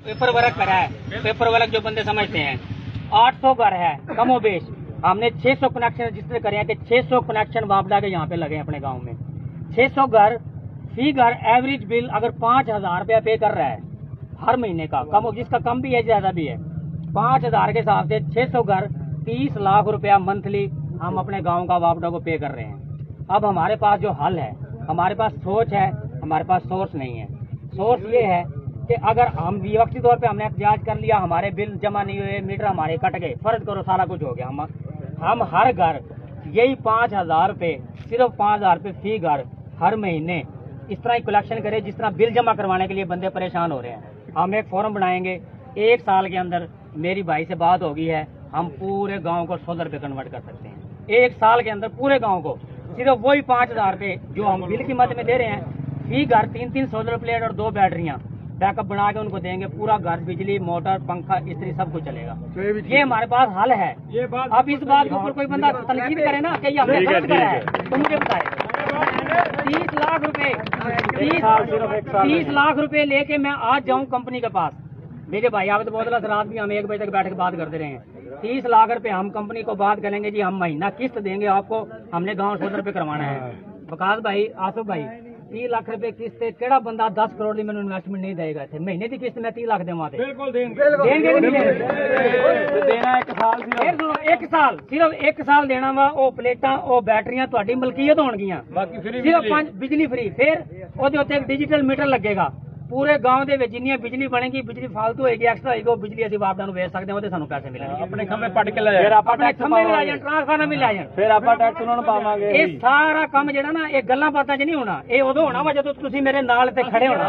Paper work करा है, paper work जो बंदे समझते हैं। 800 घर है कमोबेश, हमने 600 कनेक्शन रजिस्टर करे हैं कि 600 कनेक्शन वापदा के यहाँ पे लगे हैं अपने गांव में। 600 घर, फी घर एवरेज बिल अगर 5000 रुपया पे कर रहा है हर महीने का, कम जिसका कम भी है ज्यादा भी है, 5000 के हिसाब से 600 घर 30 लाख रुपया मंथली हम अपने गाँव का वापदा को पे कर रहे हैं। अब हमारे पास जो हल है, हमारे पास सोच है, हमारे पास सोर्स नहीं है। सोर्स ये है कि अगर हम वक्ती तौर पे हमने एहतजाज कर लिया, हमारे बिल जमा नहीं हुए, मीटर हमारे कट गए, फर्ज करो सारा कुछ हो गया, हम हर घर यही 5000 रुपये, सिर्फ 5000 रुपये फी घर हर महीने इस तरह ही कलेक्शन करें जिस तरह बिल जमा करवाने के लिए बंदे परेशान हो रहे हैं। हम एक फॉर्म बनाएंगे, 1 साल के अंदर मेरी भाई से बात होगी है, हम पूरे गाँव को सोलर पे कन्वर्ट कर सकते हैं। 1 साल के अंदर पूरे गाँव को सिर्फ वही 5000 रुपये जो हम बिल की मद में दे रहे हैं, फी घर 3 सोलर प्लेट और 2 बैटरियां बैकअप बना के उनको देंगे, पूरा घर बिजली मोटर पंखा इस्त्री सब कुछ चलेगा। ये हमारे पास हल है। अब इस बात के ऊपर कोई बंदा तनकीद करे ना कि हमने गलत करा है, तो मुझे बताए। 30 लाख रुपए 30 लाख रुपए लेके मैं आज जाऊं कंपनी के पास, मेरे भाई आवेद बोतला से रात भी हम 1 बजे तक बैठ के बात करते रहे हैं। 30 लाख रुपए हम कंपनी को बात करेंगे जी, हम महीना किस्त देंगे आपको, हमने गाँव सोलर पे करवाना है। विकास भाई, आसफ भाई, 30 लाख रुपए किस्त केड़ा बंदा 10 करोड़ की मैंने इन्वेस्टमेंट नहीं देगा थे, महीने की किस्त मैं 30 लाख देवा बिल्कुल देना। 1 साल सिर्फ 1 साल देना वा, वो प्लेटा वो बैटरियां थोड़ी मलकीयत होणगियां, सिर्फ 5 बिजली फ्री। फिर ओदे उत्ते एक डिजिटल मीटर लगेगा, पूरे गांव दे विच जिन्नी बिजली बनेगी, बिजली फालतू होएगी एक्स्ट्रा होएगी, वो बिजली ਅਸੀਂ ਵਾਪਦਾਂ ਨੂੰ ਵੇਚ ਸਕਦੇ ਹਾਂ, ਉਹਦੇ ਸਾਨੂੰ ਪੈਸੇ ਮਿਲਣਗੇ। ਆਪਣੇ ਖੰਭੇ ਪੱਟ ਕੇ ਲੈ ਜਾਣ, ਫਿਰ ਆਪਾਂ ਟੈਕਸ ਪਾਵਾਂਗੇ, ਟ੍ਰਾਂਸਫਾਰਮਰ ਵੀ ਲੈ ਜਾਣ, ਫਿਰ ਆਪਾਂ ਟੈਕਸ ਉਹਨਾਂ ਨੂੰ ਪਾਵਾਂਗੇ। ਇਹ ਸਾਰਾ ਕੰਮ ਜਿਹੜਾ ਨਾ ਇਹ ਗੱਲਾਂ ਬਾਤਾਂ 'ਚ ਨਹੀਂ ਹੋਣਾ, ਇਹ ਉਦੋਂ ਹੋਣਾ ਵਾ ਜਦੋਂ ਤੁਸੀਂ ਮੇਰੇ ਨਾਲ ਤੇ ਖੜੇ ਹੋਣਾ।